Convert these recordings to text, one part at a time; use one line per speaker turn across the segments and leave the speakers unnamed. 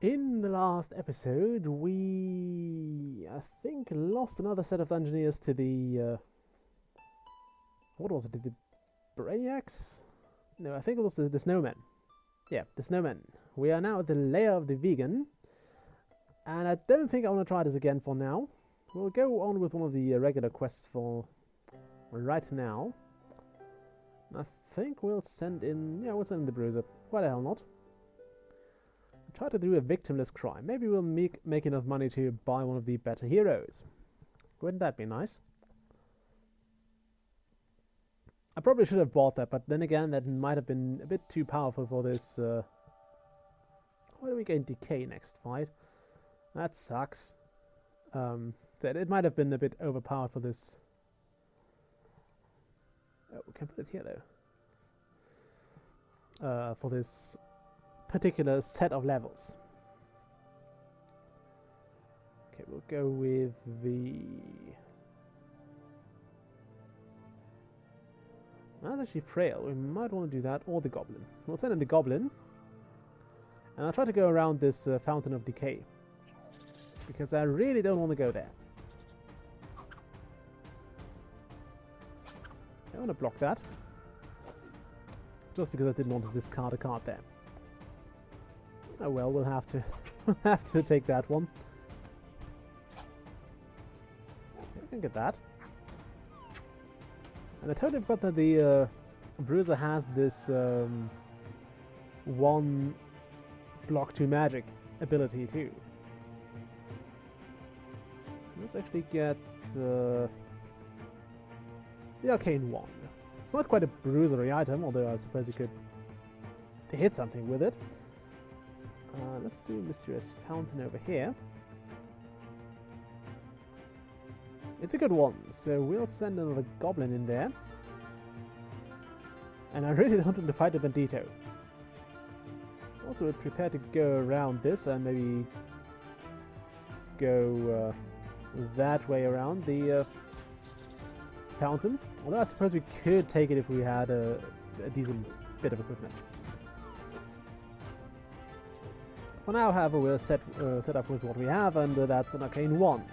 In the last episode, I think, lost another set of dungeoneers to the, what was it, the Brainiacs? No, I think it was the Snowmen. Yeah, the Snowmen. We are now at the lair of the vegan, and I don't think I want to try this again for now. We'll go on with one of the regular quests for right now. I think we'll send in, we'll send in the bruiser. Why the hell not? Try to do a victimless crime. Maybe we'll make enough money to buy one of the better heroes. Wouldn't that be nice? I probably should have bought that, but then again, that might have been a bit too powerful for this. Why do we gain decay next fight? That sucks. It might have been a bit overpowered for this. Oh, we can put it here though. For this particular set of levels. Okay, we'll go with the... That's actually frail. We might want to do that, or the goblin. We'll send in the goblin. And I'll try to go around this fountain of decay. Because I really don't want to go there. I want to block that. Just because I didn't want to discard a card there. Oh well, we'll have to take that one. Okay, I can get that. And I totally forgot that the bruiser has this one block to magic ability too. Let's actually get the arcane wand. It's not quite a bruisery item, although I suppose you could hit something with it. Let's do Mysterious Fountain over here. It's a good one, so we'll send another goblin in there. And I really don't want to fight a bandito. Also, we're prepared to go around this and maybe go that way around the fountain. Although I suppose we could take it if we had a decent bit of equipment. For now, however, we're set up with what we have, and that's an arcane wand.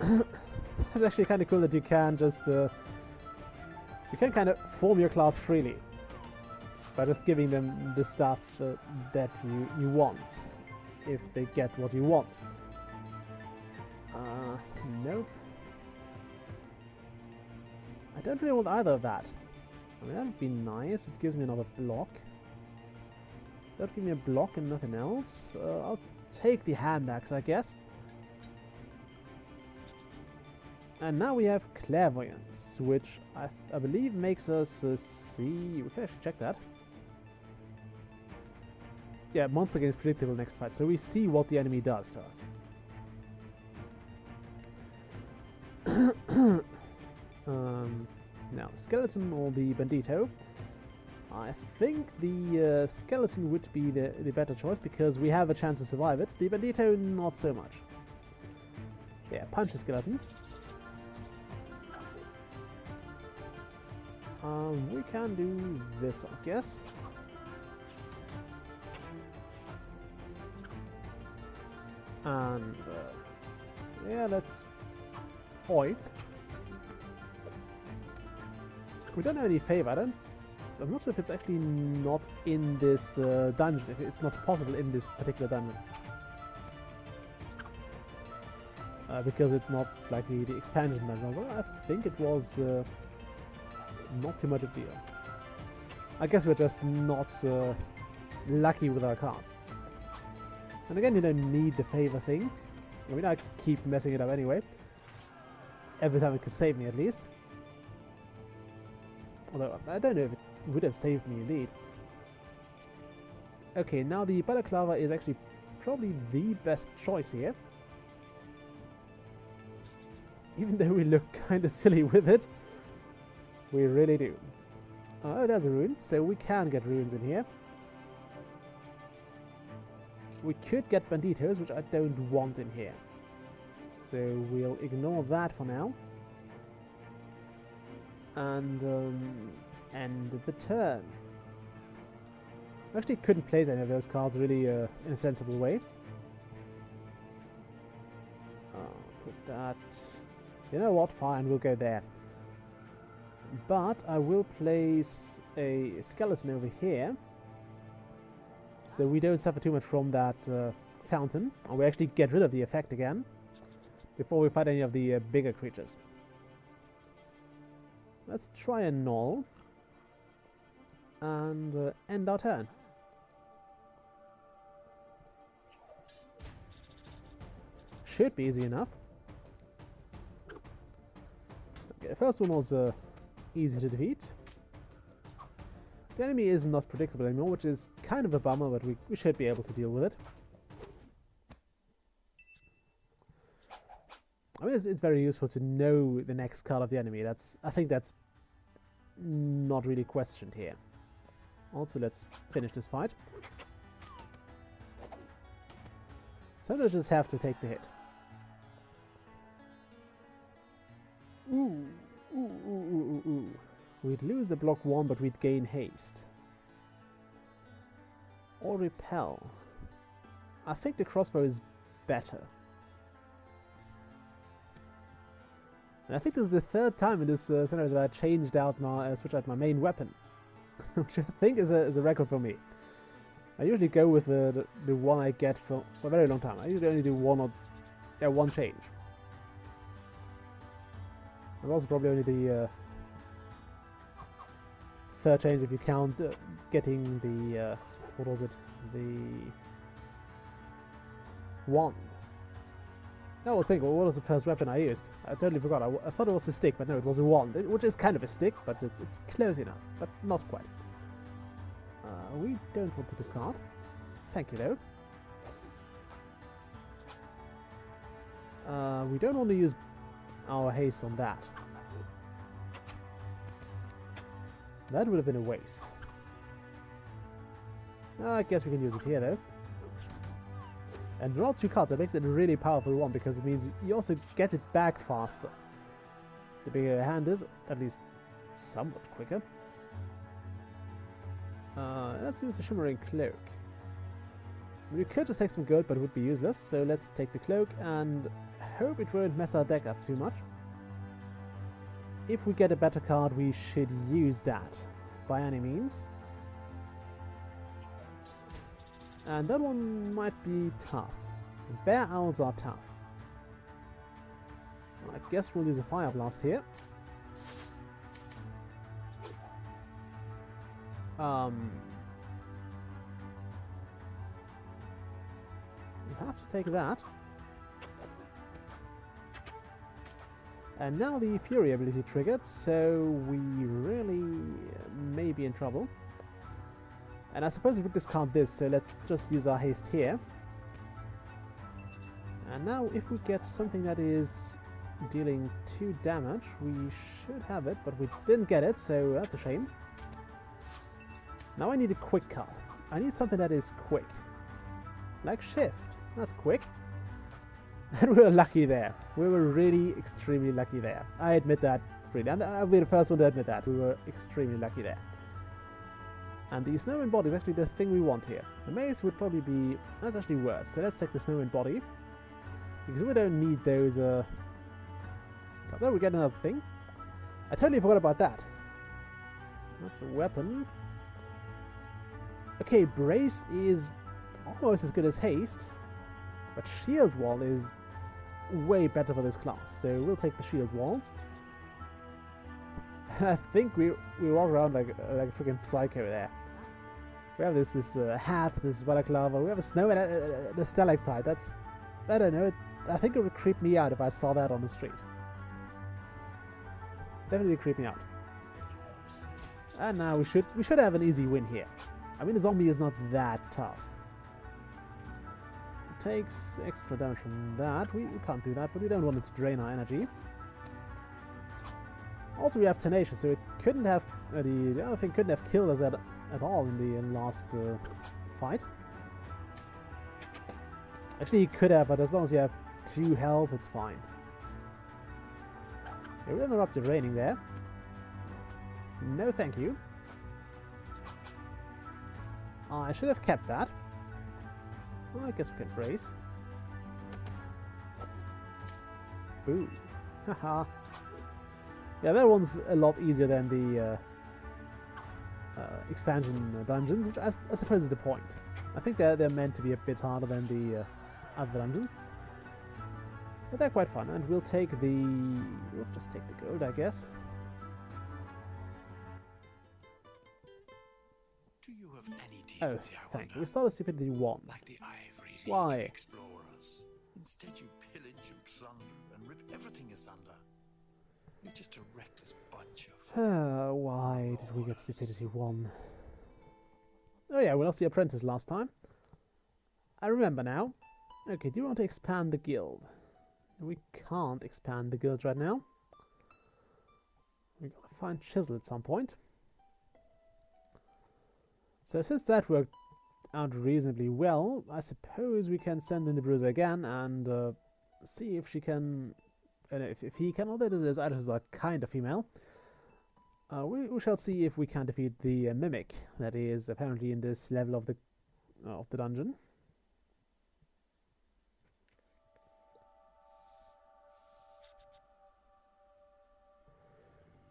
It's actually kind of cool that you can just you can kind of form your class freely by just giving them the stuff that you want, if they get what you want. Nope. I don't really want either of that. I mean, that would be nice. It gives me another block. That'll give me a block and nothing else. I'll take the hand axe, I guess. And now we have clairvoyance, which I believe makes us see... We can actually check that. Yeah, monster gains predictable next fight, so we see what the enemy does to us. Now, skeleton or the bandito. I think the skeleton would be the better choice because we have a chance to survive it. The bandito, not so much. Yeah, punch the skeleton. We can do this, I guess. And yeah, let's point. We don't have any favor. I'm not sure if it's actually not in this dungeon, if it's not possible in this particular dungeon. Because it's not like the expansion dungeon. Well, I think it was not too much of a deal. I guess we're just not lucky with our cards. And again, you don't need the favor thing. I mean, I keep messing it up anyway. Every time it could save me, at least. Although, I don't know if it would have saved me indeed. Okay, now the balaclava is actually probably the best choice here. Even though we look kind of silly with it. We really do. Oh, there's a rune, so we can get runes in here. We could get banditos, which I don't want in here. So we'll ignore that for now. And end the turn. Actually couldn't place any of those cards really in a sensible way. Put that... You know what? Fine, we'll go there. But I will place a skeleton over here, so we don't suffer too much from that fountain, and we actually get rid of the effect again before we fight any of the bigger creatures. Let's try a null and end our turn. Should be easy enough. Okay, the first one was easy to defeat. The enemy is not predictable anymore, which is kind of a bummer, but we should be able to deal with it. I mean, it's very useful to know the next card of the enemy. I think that's not really questioned here. Also, let's finish this fight. Sometimes just have to take the hit. Ooh. We'd lose the block 1, but we'd gain haste. Or repel. I think the crossbow is better. And I think this is the third time in this scenario that I changed out my switch out my main weapon, which I think is a record for me. I usually go with the one I get for a very long time. I usually only do one change. And also probably only the third change if you count getting the what was it? The wand. I was thinking, what was the first weapon I used? I totally forgot. I thought it was a stick, but no, it was a wand, which is kind of a stick, but it's close enough, but not quite. We don't want to discard. Thank you, though. We don't want to use our haste on that. That would have been a waste. I guess we can use it here, though. And draw 2 cards. That makes it a really powerful one, because it means you also get it back faster. The bigger your hand is, at least somewhat quicker. Let's use the Shimmering Cloak. We could just take some gold, but it would be useless, so let's take the cloak and hope it won't mess our deck up too much. If we get a better card, we should use that by any means. And that one might be tough. Bear Owls are tough. I guess we'll use a Fire Blast here. We have to take that. And now the Fury ability triggered, so we really may be in trouble. And I suppose we could discard this, so let's just use our haste here. And now if we get something that is dealing 2 damage, we should have it, but we didn't get it, so that's a shame. Now I need a quick card. I need something that is quick. Like Shift. That's quick. And we were lucky there. We were really extremely lucky there. I admit that freely. And I'll be the first one to admit that. We were extremely lucky there. And the Snowman Body is actually the thing we want here. The Mace would probably be... That's actually worse. So let's take the Snowman Body. Because we don't need those... Oh, we get another thing. I totally forgot about that. That's a weapon. Okay, Brace is almost as good as Haste. But Shield Wall is way better for this class. So we'll take the Shield Wall. I think we walk around like a freaking psycho there. We have this hat, this balaclava, we have a snow and the stalactite. That's, I don't know, I think it would creep me out if I saw that on the street. Definitely creep me out. And now we should have an easy win here. I mean, the zombie is not that tough. It takes extra damage from that. We can't do that, but we don't want it to drain our energy. Also, we have Tenacious, so it couldn't have the other thing couldn't have killed us at all in the last fight. Actually, he could have, but as long as you have 2 health, it's fine. Okay, we'll interrupt your draining there. No, thank you. I should have kept that. Well, I guess we can brace. Boo. Haha. Yeah, that one's a lot easier than the expansion dungeons, which I suppose is the point. I think they're meant to be a bit harder than the other dungeons. But they're quite fun, and we'll just take the gold, I guess.
Do you have any decency,
thank you. We started stupidity 1.
Like the Ivory League
Why?
explorers. Instead you pillage and plunder and rip everything asunder. You're just a reckless bunch of...
Why did we get stupidity 1? Oh yeah, we lost the apprentice last time. I remember now. Okay, do you want to expand the guild? We can't expand the guild right now. We gotta find Chisel at some point. So since that worked out reasonably well, I suppose we can send in the bruiser again and see if she can... if he can, although those items are kind of female. We shall see if we can defeat the mimic that is apparently in this level of the dungeon.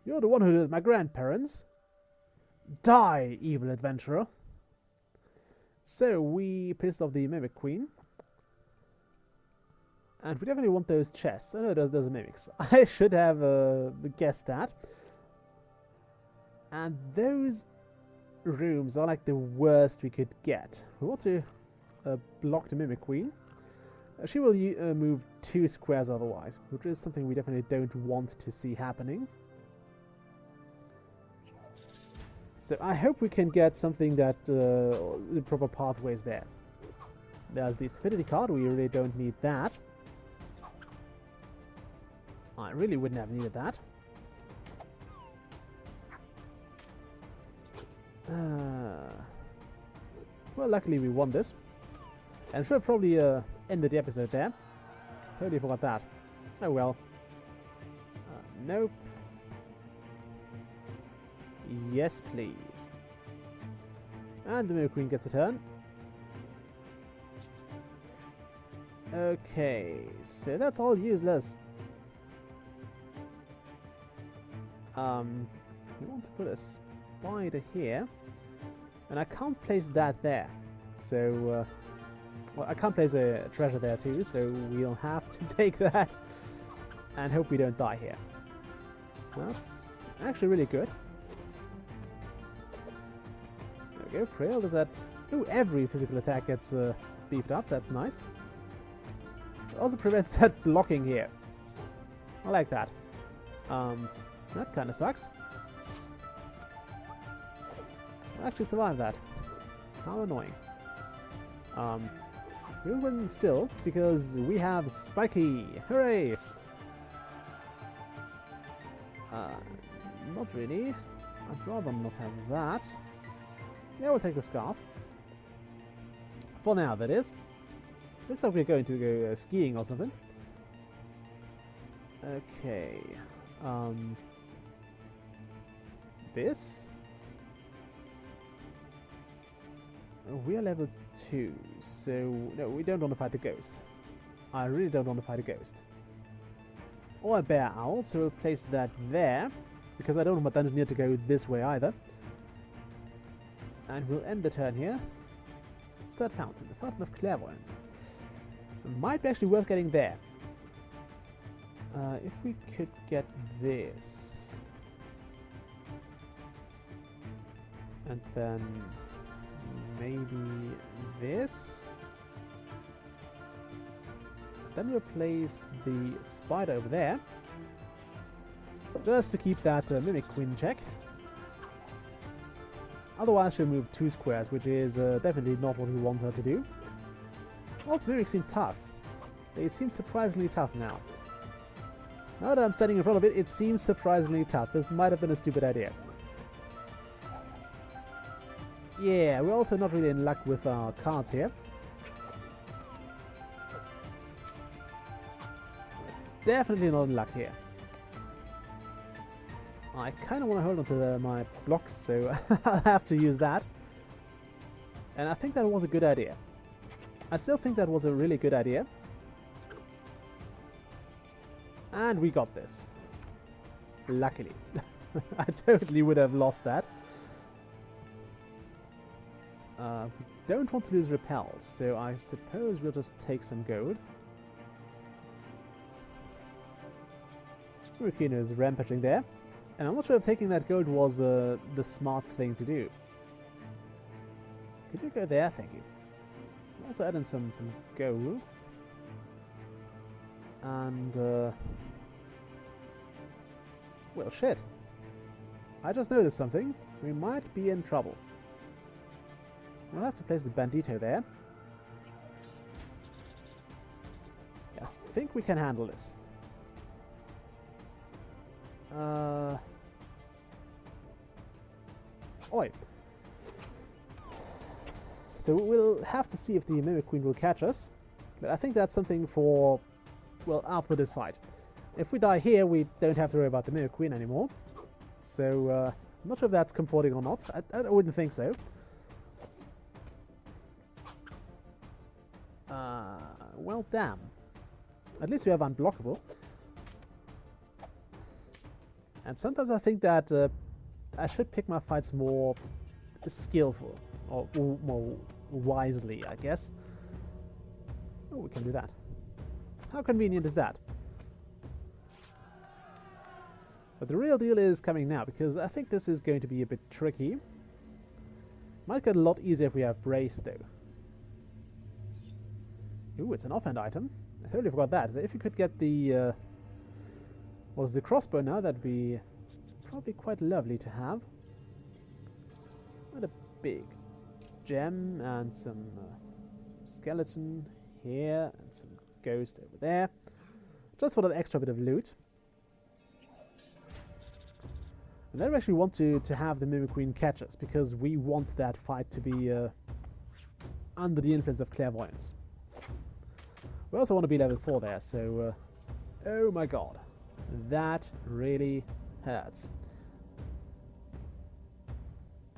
You're the one who did my grandparents. Die, evil adventurer. So we pissed off the mimic queen. And we definitely want those chests. I know those are mimics. I should have guessed that. And those rooms are like the worst we could get. We want to block the mimic queen. She will move 2 squares otherwise, which is something we definitely don't want to see happening. So I hope we can get something that the proper pathways there. There's the stupidity card. We really don't need that. I really wouldn't have needed that. Well, luckily we won this. And should have probably ended the episode there. Totally forgot that. Oh well. Nope. Yes, please. And the Mimic Queen gets a turn. Okay, so that's all useless. We want to put a spider here. And I can't place that there. So, well, I can't place a treasure there too, so we'll have to take that. And hope we don't die here. That's actually really good. There we go, Frail, does that... Ooh, every physical attack gets beefed up, that's nice. It also prevents that blocking here. I like that. That kind of sucks. I actually survived that. How annoying. We'll win still, because we have Spiky! Hooray! Not really. I'd rather not have that. Yeah, we'll take the scarf. For now, that is. Looks like we're going to go skiing or something. Okay. This. We are level 2, so no, we don't want to fight the ghost. I really don't want to fight a ghost. Or a bear owl, so we'll place that there, because I don't want my dungeoneer to go this way either. And we'll end the turn here. What's that fountain? The Fountain of Clairvoyance. It might be actually worth getting there. If we could get this. And then maybe this. Then we'll place the spider over there. Just to keep that Mimic Queen in check. Otherwise she'll move 2 squares, which is definitely not what we want her to do. Also, Mimics seem tough. They seem surprisingly tough now. Now that I'm standing in front of it, it seems surprisingly tough. This might have been a stupid idea. Yeah, we're also not really in luck with our cards here. Definitely not in luck here. I kind of want to hold on to my blocks, so I'll have to use that. And I think that was a good idea. I still think that was a really good idea. And we got this. Luckily. I totally would have lost that. We don't want to lose repels, so I suppose we'll just take some gold. Mimikino is rampaging there. And I'm not sure if taking that gold was the smart thing to do. Could you go there? Thank you. Also add in some gold. And, well, shit. I just noticed something. We might be in trouble. We'll have to place the bandito there. I think we can handle this. Oi. So we'll have to see if the Mimic Queen will catch us. But I think that's something for, well, after this fight. If we die here, we don't have to worry about the Mimic Queen anymore. So, I'm not sure if that's comforting or not. I wouldn't think so. Well, damn. At least we have unblockable. And sometimes I think that I should pick my fights more skillful. Or more wisely, I guess. Oh, we can do that. How convenient is that? But the real deal is coming now, because I think this is going to be a bit tricky. Might get a lot easier if we have brace, though. Ooh, it's an offhand item. I totally forgot that. So if you could get the... what is the crossbow now? That'd be probably quite lovely to have. What a big gem and some skeleton here and some ghost over there. Just for that extra bit of loot. And then we actually want to have the Mimic Queen catch us, because we want that fight to be under the influence of clairvoyance. We also want to be level 4 there, so... oh my god. That really hurts.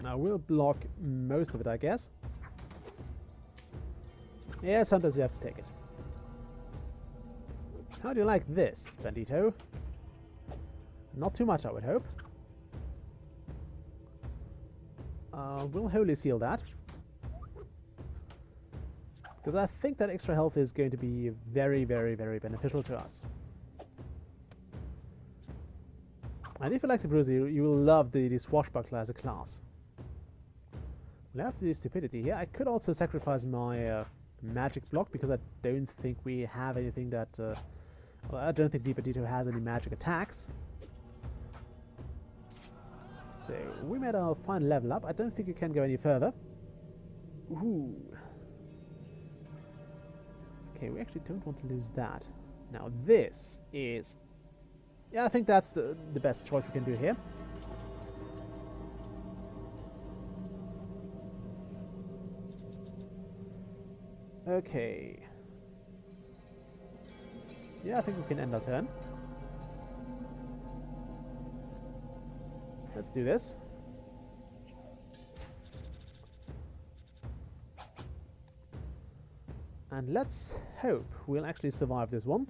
Now we'll block most of it, I guess. Yeah, sometimes you have to take it. How do you like this, Bandito? Not too much, I would hope. We'll Holy Seal that. Because I think that extra health is going to be very, very, very beneficial to us. And if you like the bruiser, you will love the swashbuckler as a class. We'll have to do stupidity here. I could also sacrifice my magic block, because I don't think we have anything that... well, I don't think Bandito has any magic attacks. So, we made our final level up. I don't think you can go any further. Ooh. Okay, we actually don't want to lose that. Now, this is... yeah, I think that's the best choice we can do here. Okay. Yeah, I think we can end our turn. Let's do this. And let's hope we'll actually survive this one.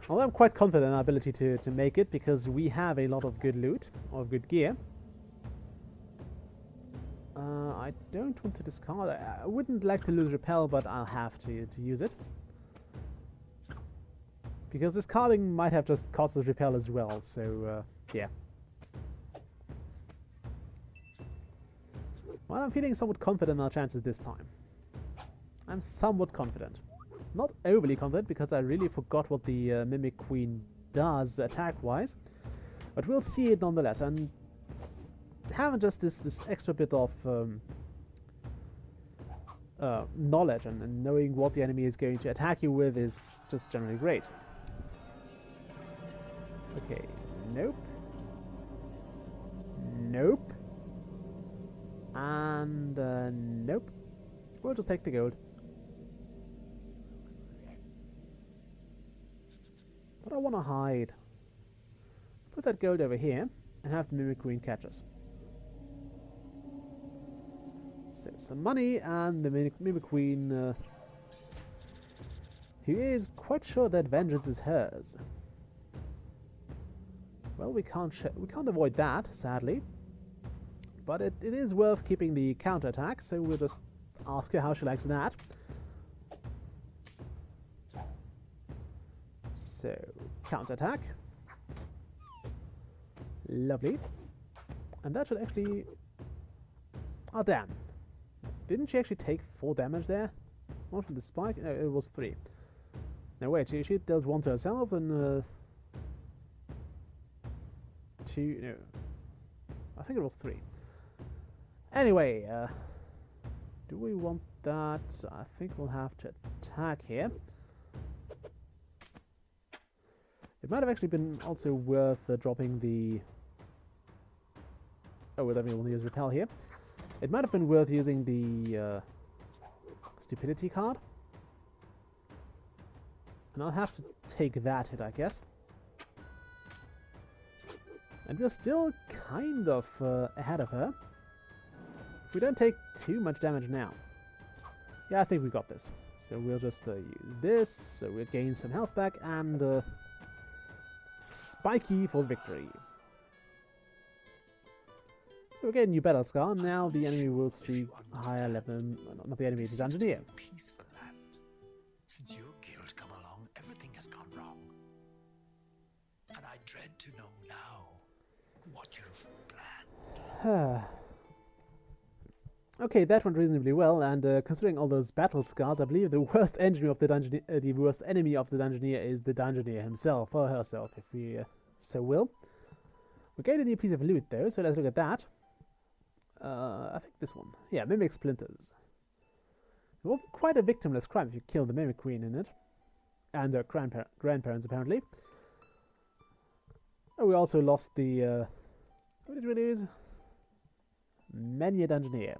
Although I'm quite confident in our ability to make it, because we have a lot of good loot, or good gear. I don't want to discard. I wouldn't like to lose repel, but I'll have to use it. Because discarding might have just cost us repel as well, so yeah. Well, I'm feeling somewhat confident in our chances this time. I'm somewhat confident. Not overly confident, because I really forgot what the Mimic Queen does attack-wise. But we'll see it nonetheless. And having just this extra bit of knowledge and knowing what the enemy is going to attack you with is just generally great. Okay, nope. Nope. And nope. We'll just take the gold. But I want to hide. Put that gold over here and have the Mimic Queen catch us. So some money, and the Mimic Queen, who is quite sure that vengeance is hers. Well, we can't avoid that, sadly. But it is worth keeping the counterattack, so we'll just ask her how she likes that. So, counterattack. Lovely. And that should actually... Oh, damn. Didn't she actually take 4 damage there? Not from the spike? No, it was 3. No, wait, she dealt 1 to herself and... 2... No. I think it was 3. Anyway, do we want that? I think we'll have to attack here. It might have actually been also worth dropping the... Oh, we definitely want to use Repel here. It might have been worth using the Stupidity card. And I'll have to take that hit, I guess. And we're still kind of ahead of her. We don't take too much damage now. Yeah, I think we got this. So we'll just use this, so we'll gain some health back, and Spiky for victory. So we get a new battle scar. Now the enemy will see higher level, not the enemy, the Dungeoneer.
Peaceful land. Since your guild come along, everything has gone wrong. And I dread to know now what you've planned.
Okay, that went reasonably well, and considering all those battle scars, I believe the worst enemy of the Dungeoneer is the Dungeoneer himself, or herself, if we so will. We gained a new piece of loot though, so let's look at that. I think this one. Yeah, Mimic Splinters. It was quite a victimless crime if you killed the Mimic Queen in it. And her grandparents, apparently. Oh, we also lost the... what did we lose? Many a Dungeoneer.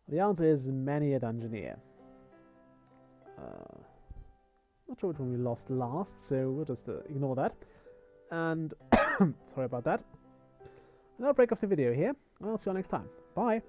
The answer is many a Dungeoneer. Not sure which one we lost last, so we'll just ignore that. And sorry about that. And I'll break off the video here, and I'll see you all next time. Bye!